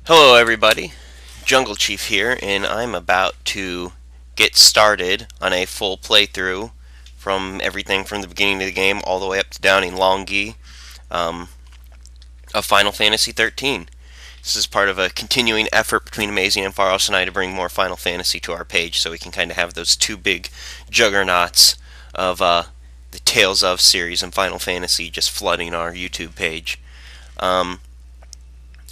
Hello everybody, Jungle Chief here, and I'm about to get started on a full playthrough from everything from the beginning of the game all the way up to downing Long Gui um, of Final Fantasy XIII. This is part of a continuing effort between Amazing and Faros and I to bring more Final Fantasy to our page so we can kind of have those two big juggernauts of the Tales of series and Final Fantasy just flooding our YouTube page. Um,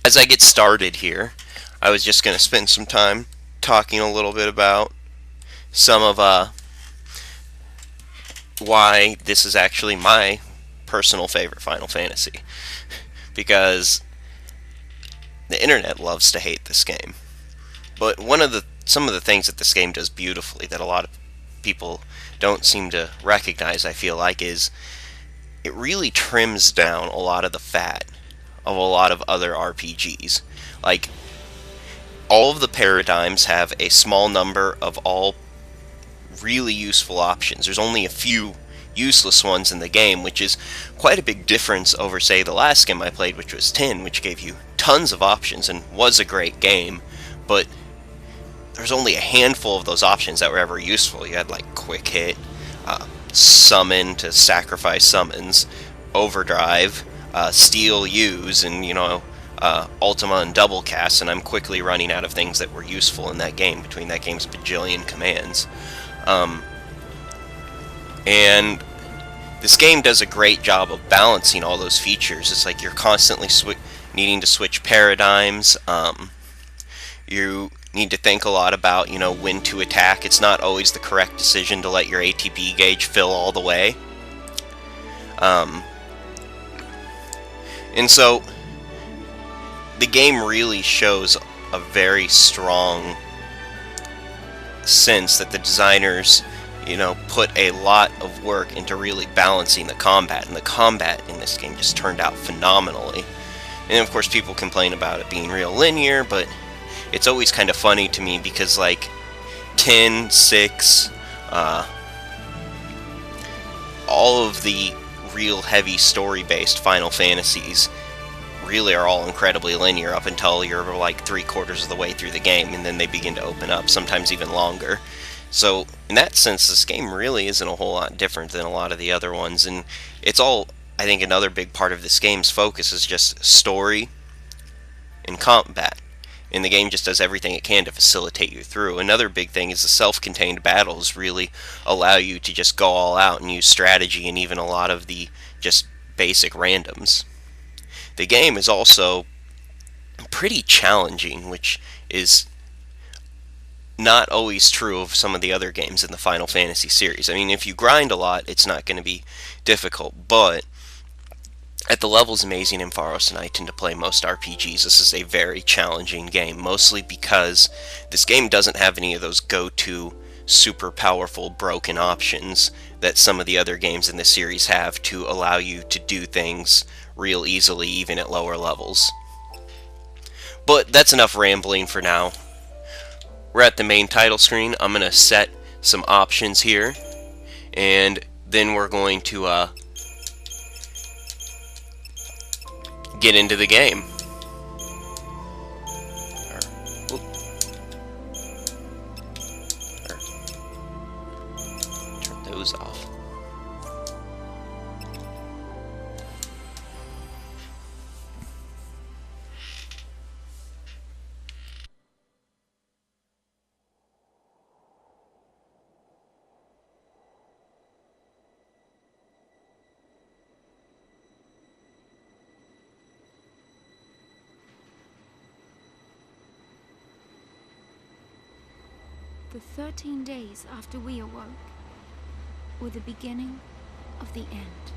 as I get started here, I was just going to spend some time talking a little bit about some of why this is actually my personal favorite Final Fantasy. Because the internet loves to hate this game. But some of the things that this game does beautifully that a lot of people don't seem to recognize, I feel like, is it really trims down a lot of the fat of a lot of other RPGs. Like, all of the paradigms have a small number of all really useful options. There's only a few useless ones in the game, which is quite a big difference over, say, the last game I played, which was 10, which gave you tons of options and was a great game, but there's only a handful of those options that were ever useful. You had, like, Quick Hit, Summon to sacrifice summons, Overdrive, Steal, Use, and, Ultima and Double Cast, and I'm quickly running out of things that were useful in that game between that game's bajillion commands. And this game does a great job of balancing all those features. It's like you're constantly needing to switch paradigms. You need to think a lot about, when to attack. It's not always the correct decision to let your ATB gauge fill all the way. And so the game really shows a very strong sense that the designers, put a lot of work into really balancing the combat, and the combat in this game just turned out phenomenally. And of course people complain about it being real linear, but it's always kind of funny to me because, like, 10, 6, all of the real heavy story-based Final Fantasies really are all incredibly linear up until you're like 3/4 of the way through the game, and then they begin to open up, sometimes even longer. So in that sense, this game really isn't a whole lot different than a lot of the other ones, and it's all, I think, another big part of this game's focus is just story and combat. And the game just does everything it can to facilitate you through. Another big thing is the self-contained battles really allow you to just go all out and use strategy and even a lot of the just basic randoms. The game is also pretty challenging, which is not always true of some of the other games in the Final Fantasy series. I mean, if you grind a lot, it's not going to be difficult, but at the levels Amazing and Faros and I tend to play most RPGs, this is a very challenging game, mostly because this game doesn't have any of those go-to super powerful broken options that some of the other games in the series have to allow you to do things real easily even at lower levels. But that's enough rambling for now. We're at the main title screen. I'm going to set some options here, and then we're going to get into the game. Turn those off. The 13 days after we awoke were the beginning of the end.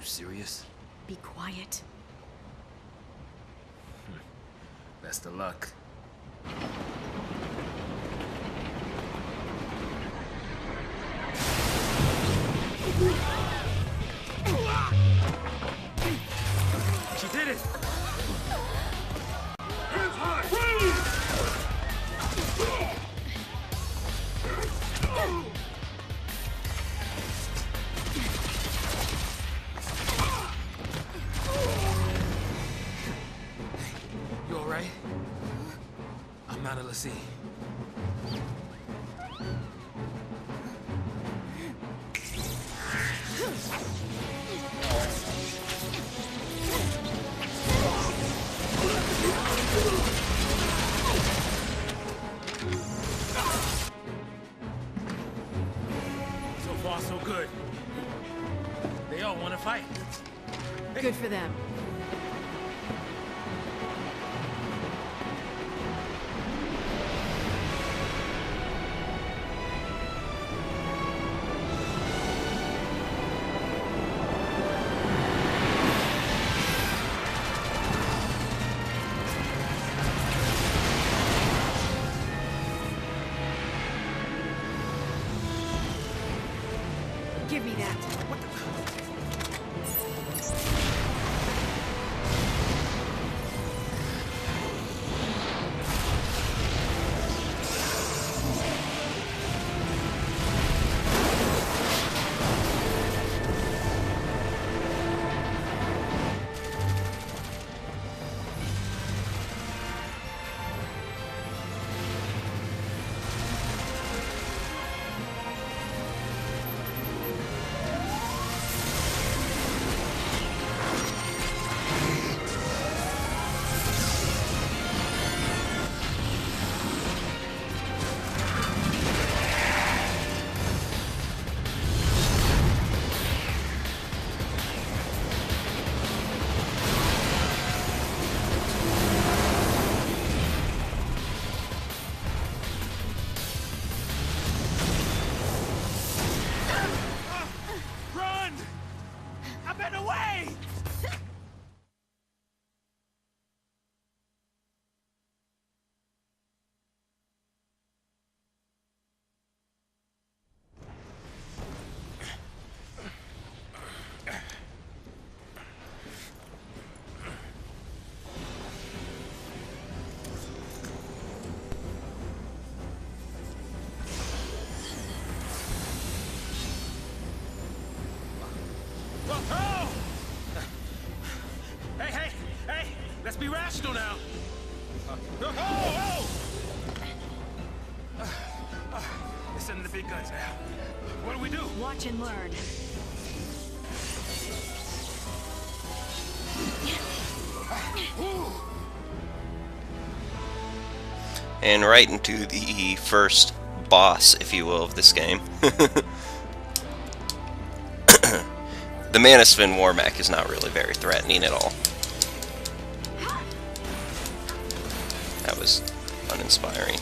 serious? Be quiet. Best of luck. She did it! Hands high! Freeze! You alright? I'm out of the sea. So far, so good. They all want to fight. Good for them. Give me that. What the... Run! I've been away! Whoa! Hey! Let's be rational now. They're sending the big guns now. What do we do? Watch and learn. And right into the first boss, if you will, of this game. The Manasvin Warmech is not really very threatening at all. That was uninspiring.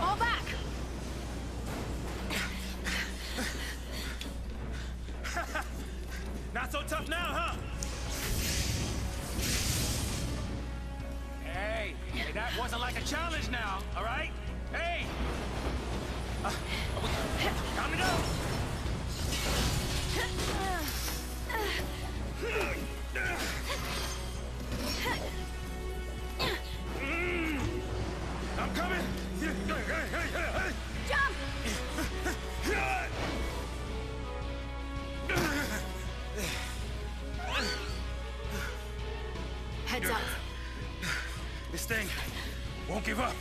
All back! Not so tough now, huh? Hey, that wasn't like a challenge now, all right? Hey! Calm it down! I'm coming! Hey! Jump! Heads up. This thing won't give up.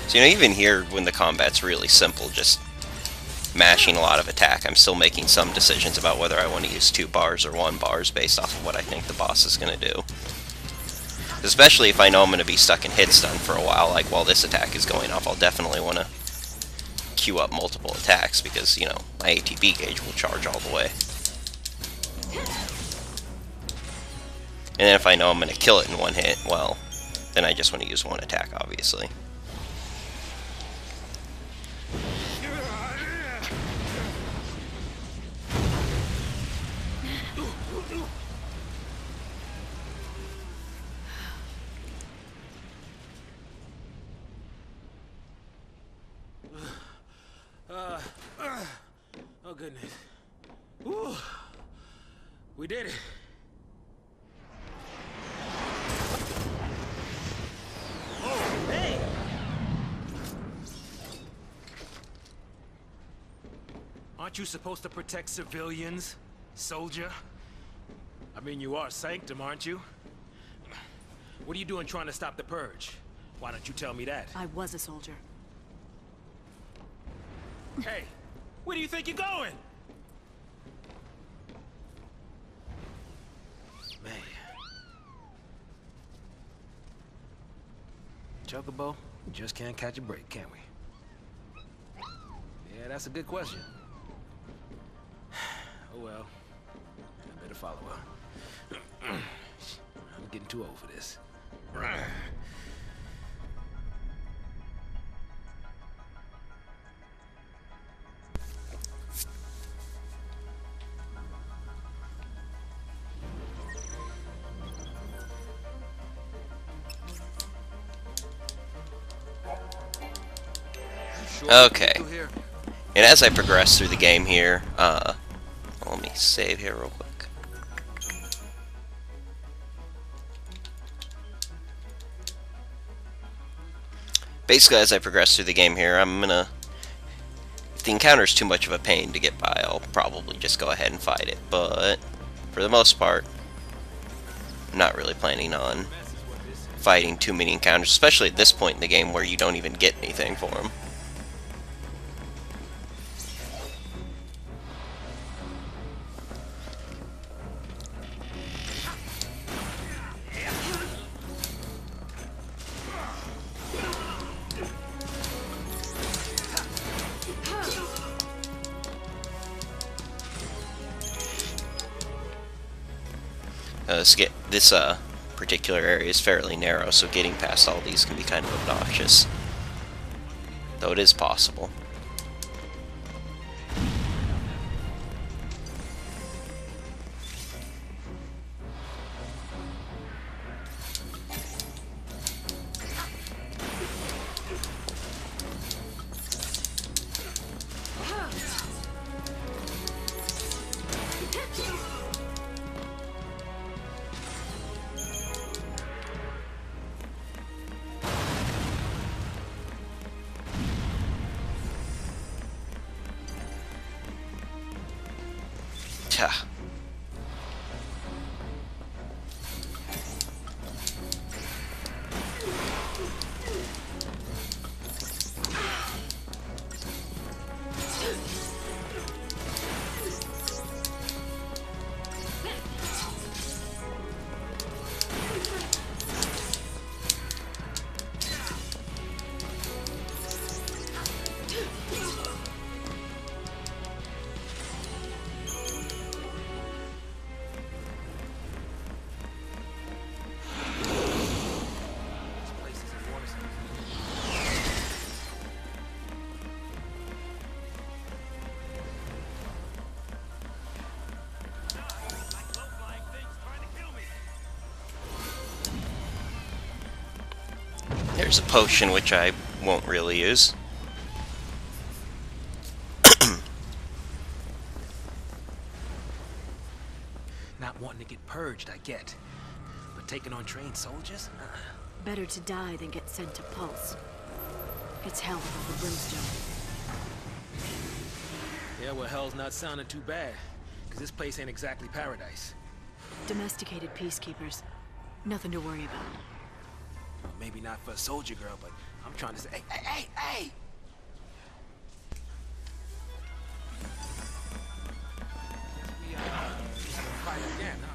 So, you know, even here, when the combat's really simple, just mashing a lot of attack, I'm still making some decisions about whether I want to use 2 bars or 1 bars based off of what I think the boss is going to do. Especially if I know I'm going to be stuck in hit stun for a while, like while this attack is going off, I'll definitely want to queue up multiple attacks because, you know, my ATB gauge will charge all the way. And then if I know I'm going to kill it in 1 hit, well, then I just want to use 1 attack, obviously. Oh goodness. Woo. We did it. Oh, hey! Aren't you supposed to protect civilians, soldier? I mean, you are Sanctum, aren't you? What are you doing trying to stop the purge? Why don't you tell me that? I was a soldier. Hey, where do you think you're going? Man. Chocobo, we just can't catch a break, can we? Yeah, that's a good question. Oh well. I better follow her. I'm getting too old for this. Okay. And as I progress through the game here, let me save here real quick. Basically, as I progress through the game here, I'm gonna... If the encounter's too much of a pain to get by, I'll probably just go ahead and fight it. But, for the most part, I'm not really planning on fighting too many encounters, especially at this point in the game where you don't even get anything for them. This particular area is fairly narrow, so getting past all these can be kind of obnoxious. Though it is possible. There's a potion which I won't really use. Not wanting to get purged, I get. But taking on trained soldiers? Better to die than get sent to Pulse. It's hell without the brimstone. Yeah, well, hell's not sounding too bad. Because this place ain't exactly paradise. Domesticated peacekeepers. Nothing to worry about. Maybe not for a soldier girl, but I'm trying to say, hey! We fight again, huh?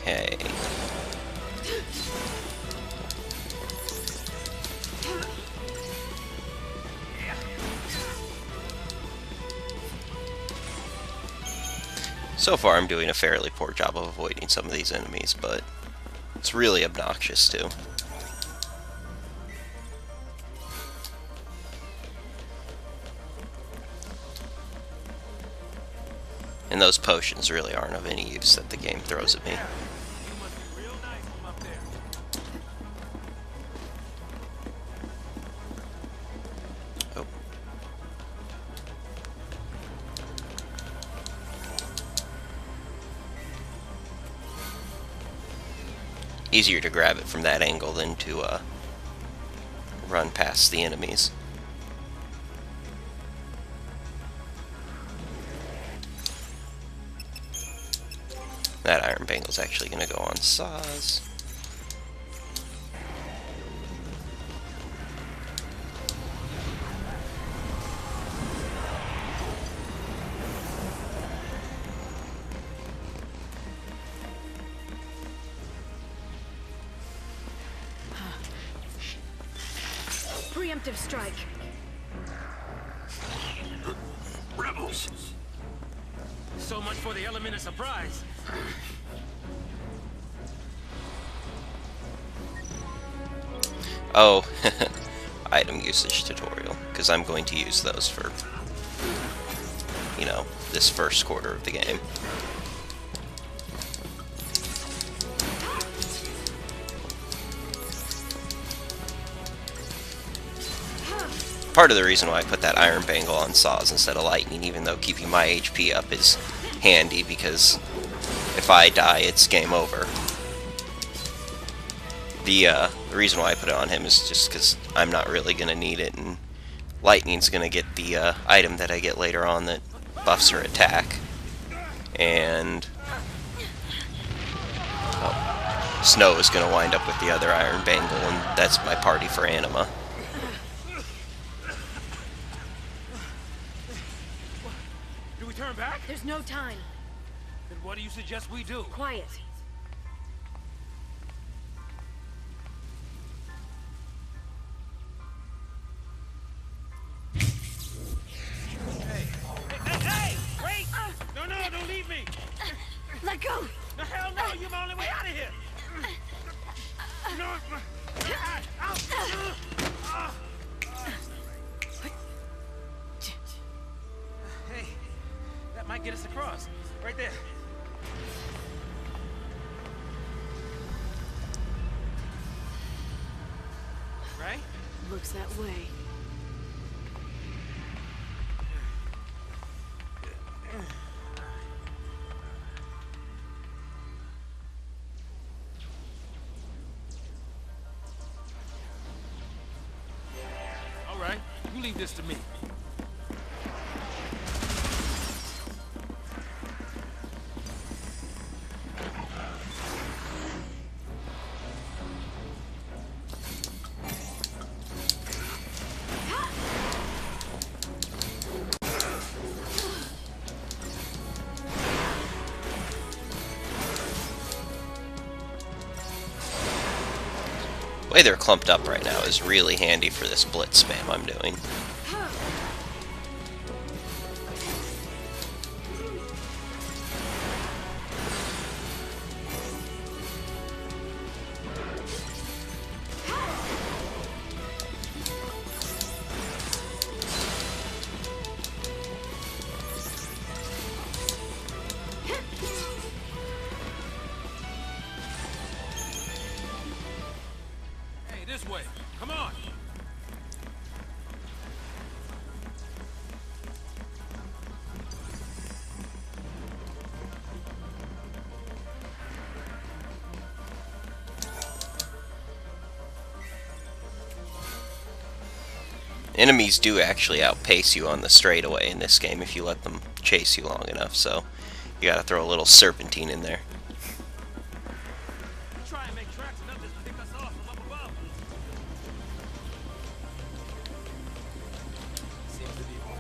Okay. So far I'm doing a fairly poor job of avoiding some of these enemies, but it's really obnoxious too. And those potions really aren't of any use that the game throws at me. Oh. Easier to grab it from that angle than to run past the enemies. That iron bangle's actually going to go on saws. Preemptive strike. Rebels! So much for the element of surprise. Oh, item usage tutorial, because I'm going to use those for, you know, this first quarter of the game. Part of the reason why I put that iron bangle on saws instead of lightning, even though keeping my HP up is handy, because if I die, it's game over. The reason why I put it on him is just because I'm not really going to need it, and lightning's going to get the item that I get later on that buffs her attack. And Snow is going to wind up with the other iron bangle, and that's my party for Anima. Do we turn back? There's no time. Then what do you suggest we do? Quiet. Hey! Wait! No, don't leave me! Let go! No, hell no! You're my only way out of here! No! Hey, that might get us across. Right there. Right? Looks that way. All right, you leave this to me. The way they're clumped up right now is really handy for this blitz spam I'm doing. this way. Come on. Enemies do actually outpace you on the straightaway in this game if you let them chase you long enough, so you gotta throw a little serpentine in there. Try and make tracks and they'll just pick us off from up above. Seems to be home.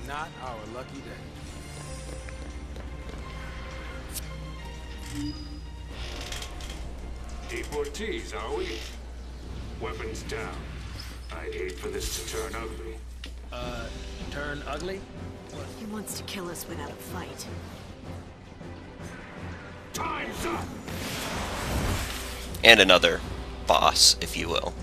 Not our lucky day. Deportees, are we? Weapons down. I'd hate for this to turn ugly. Turn ugly? He wants to kill us without a fight. Time's up! And another boss, if you will.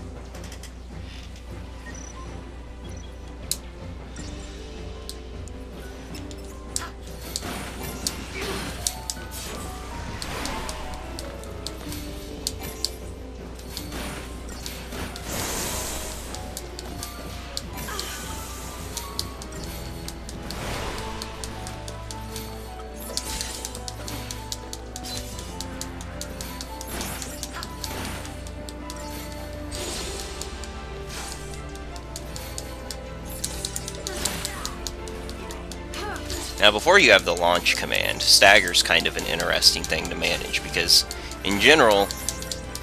Now before you have the launch command, stagger's kind of an interesting thing to manage because in general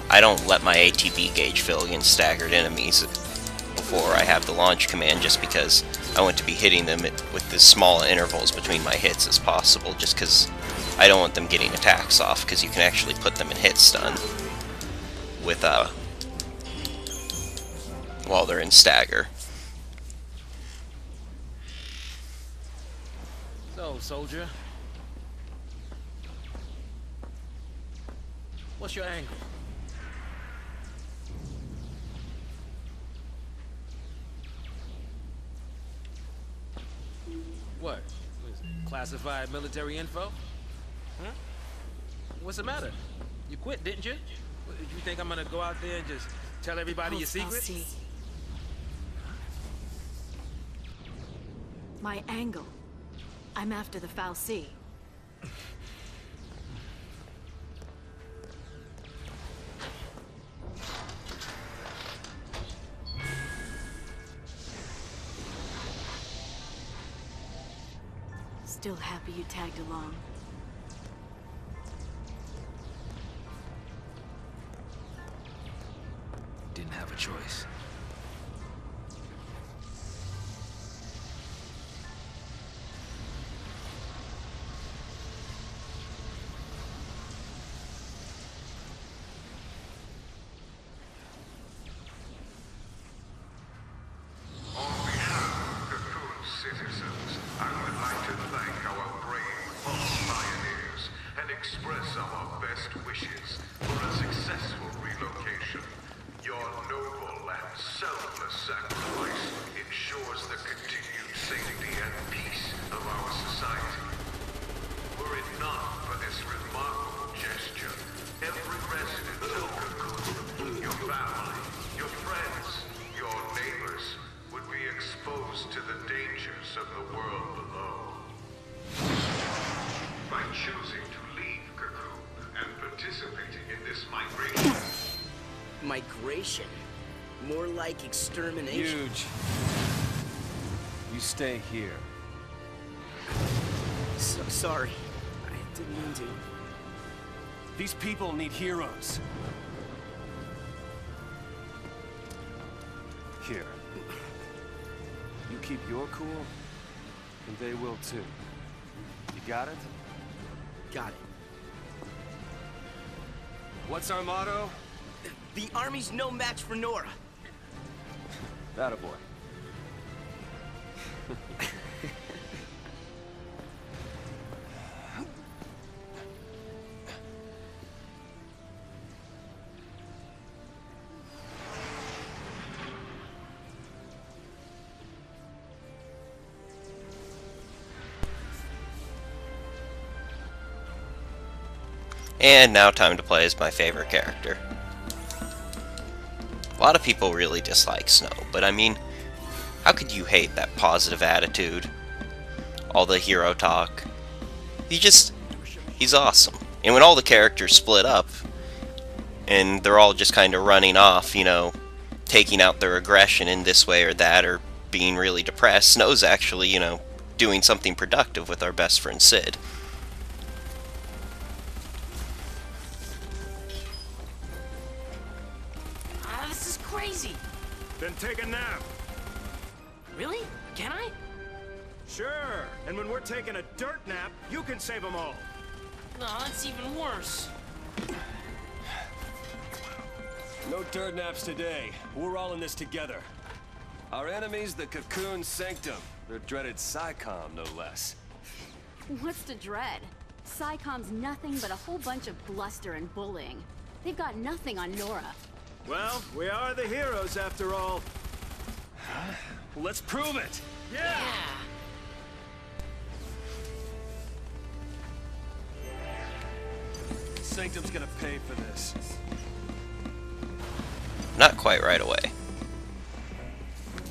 I don't let my ATB gauge fill against staggered enemies before I have the launch command, just because I want to be hitting them with as small intervals between my hits as possible, just because I don't want them getting attacks off, because you can actually put them in hit stun with while they're in stagger. So, soldier. What's your angle? What? Was it classified military info? Huh? What's the matter? You quit, didn't you? You think I'm gonna go out there and just tell everybody your secrets? My angle. I'm after the Fal'Cie. Still happy you tagged along. Didn't have a choice. Migration? More like extermination. Huge. You stay here. So sorry. I didn't mean to. These people need heroes. Here. You keep your cool, and they will too. You got it? Got it. What's our motto? The army's no match for Nora. That a boy. And now time to play as my favorite character. A lot of people really dislike Snow, but I mean, how could you hate that positive attitude? All the hero talk. He's awesome. And when all the characters split up, and they're all just kind of running off, you know, taking out their aggression in this way or that, or being really depressed, Snow's actually, you know, doing something productive with our best friend Sid. This is crazy. Then take a nap. Really? Can I? Sure. And when we're taking a dirt nap, you can save them all. No, that's even worse. No dirt naps today. We're all in this together. Our enemy's the Cocoon Sanctum. Their dreaded Psycom, no less. What's to dread? Psycom's nothing but a whole bunch of bluster and bullying. They've got nothing on Nora. Well, we are the heroes after all. Well, let's prove it! Yeah. Sanctum's gonna pay for this. Not quite right away,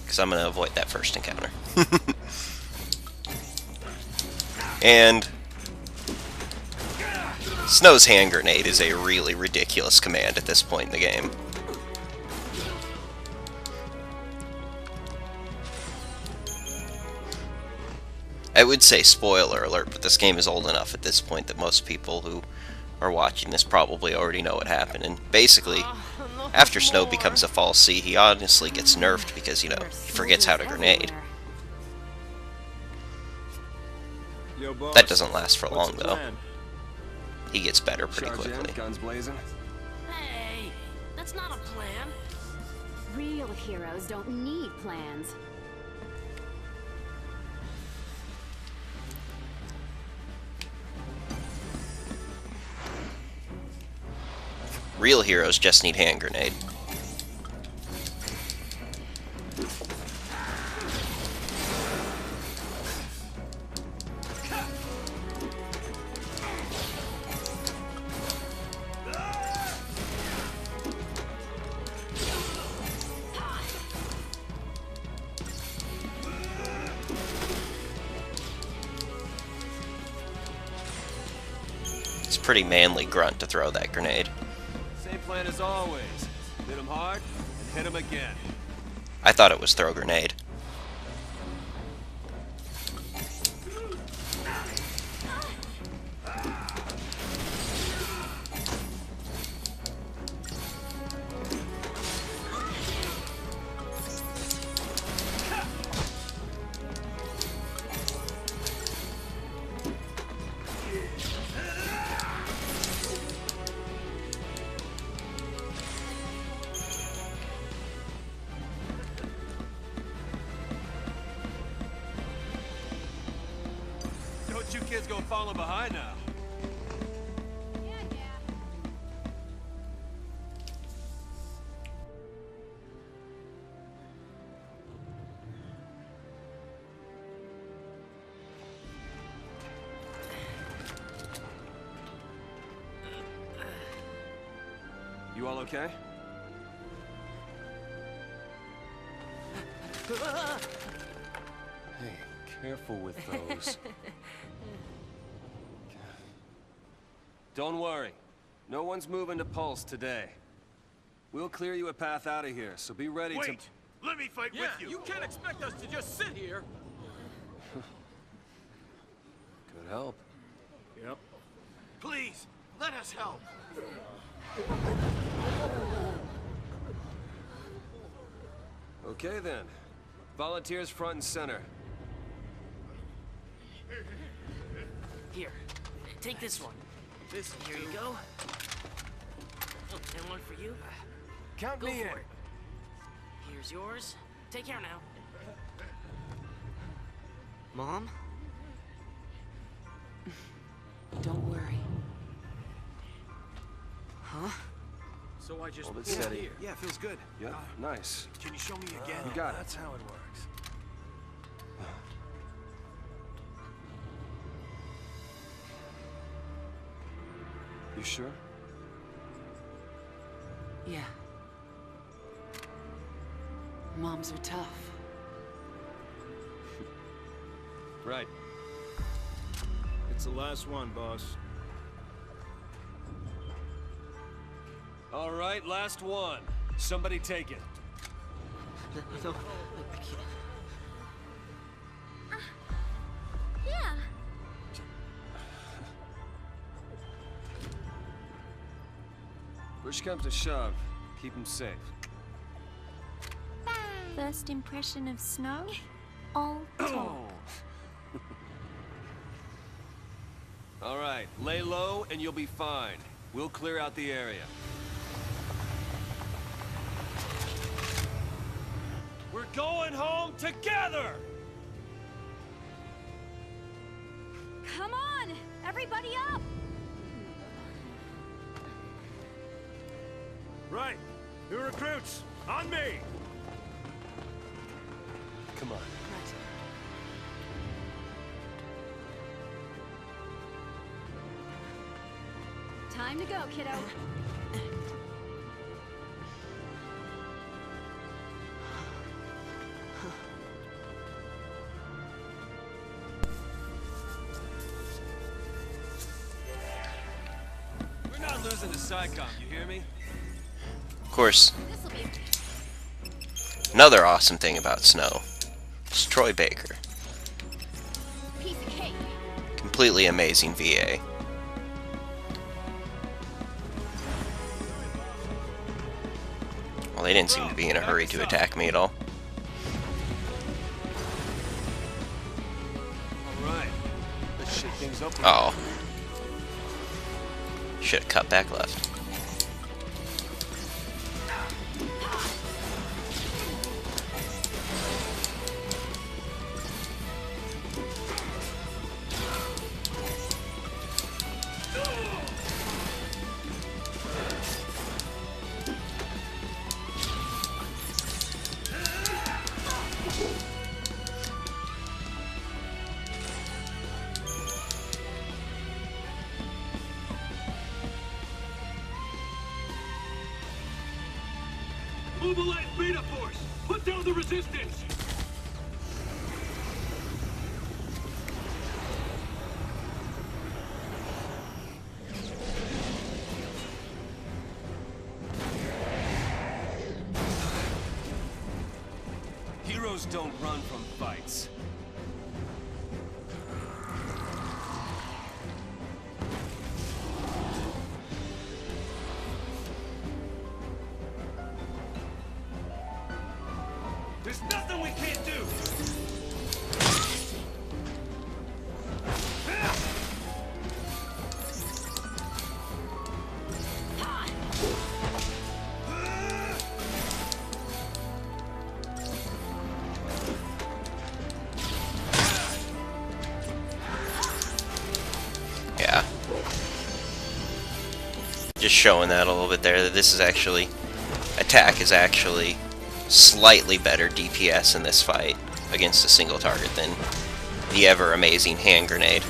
because I'm going to avoid that first encounter. And Snow's hand grenade is a really ridiculous command at this point in the game. I would say spoiler alert, but this game is old enough at this point that most people who are watching this probably already know what happened. And basically, after Snow becomes a false C, he honestly gets nerfed because, you know, he forgets how to grenade. Yo, boss, That doesn't last for what's long, the though. plan? He gets better pretty Charge in, quickly. guns blazing. Hey, that's not a plan. Real heroes don't need plans. Real heroes just need hand grenade. It's a pretty manly grunt to throw that grenade. Same plan as always. Hit him hard, and hit him again. I thought it was throw grenade. Don't you kids go falling behind now. You all okay? Hey, careful with those. Don't worry. No one's moving to Pulse today. We'll clear you a path out of here, so be ready to... Wait! Let me fight with you! You can't expect us to just sit here. Could help. Yep. Please, let us help. Okay then. Volunteers front and center. Here, take this one. Here you go. And one for you. Count Go me in. for it. Here's yours. Take care now. Mom? Don't worry. Huh? So I just Hold it pulled steady. here. Yeah, feels good. Yep, nice. Can you show me again? You got it. That's how it works. You sure? Yeah. Moms are tough. Right. It's the last one, boss. All right, last one. Somebody take it. No, I can't. Yeah. Push comes to shove. Keep him safe. First impression of snow? All talk. All right, lay low and you'll be fine. We'll clear out the area. We're going home together! Come on! Everybody up! Right. New recruits, on me! Come on. Time to go, kiddo. We're not losing to SciComm, you hear me? Of course, This'll be another awesome thing about Snow is Troy Baker. a piece of cake. Completely amazing VA. Well, they didn't seem to be in a hurry to attack me at all. All right. Let's shake things up. Oh. Should have cut back left. Mobilize Beta Force! Put down the resistance! Heroes don't run from fights. There's nothing we can't do! Yeah. Just showing that a little bit there, that this is actually... attack is actually slightly better DPS in this fight against a single target than the ever amazing hand grenade.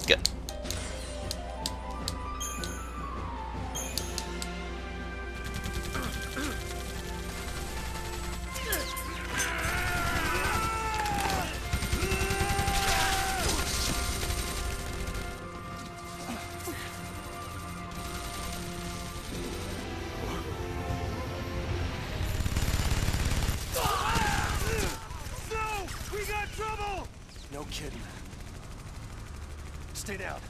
Good. No! We got trouble! No kidding. Stay down.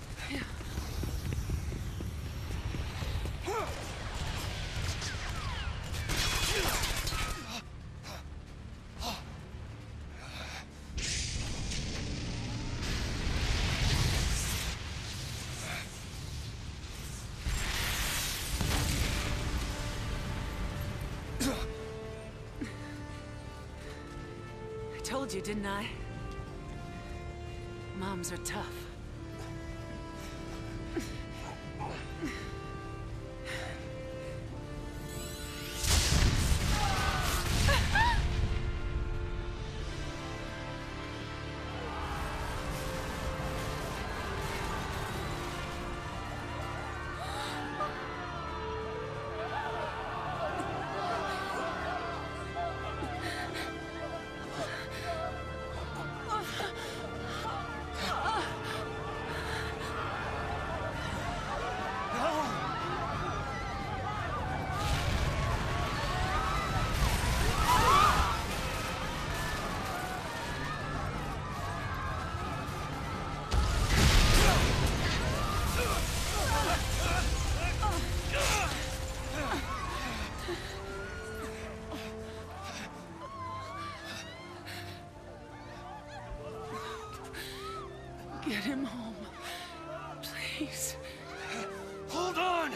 told you, didn't I? Moms are tough. Get him home, please. Hold on!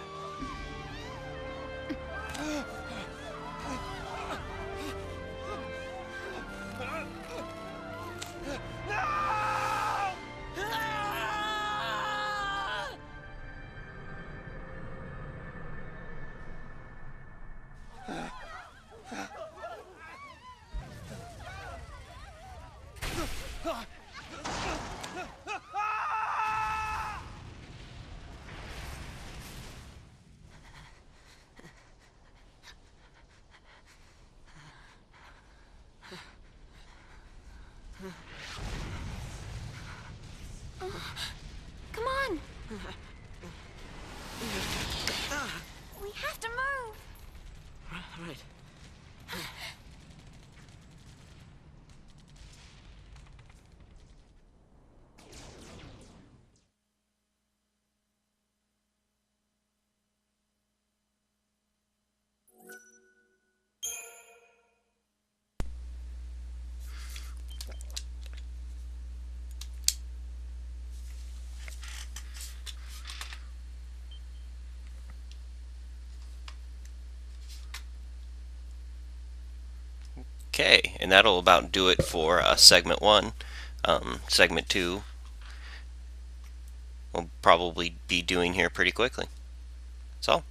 Come on! We have to move! Right. Okay, and that'll about do it for segment 1. Segment 2 we'll probably be doing here pretty quickly. That's all.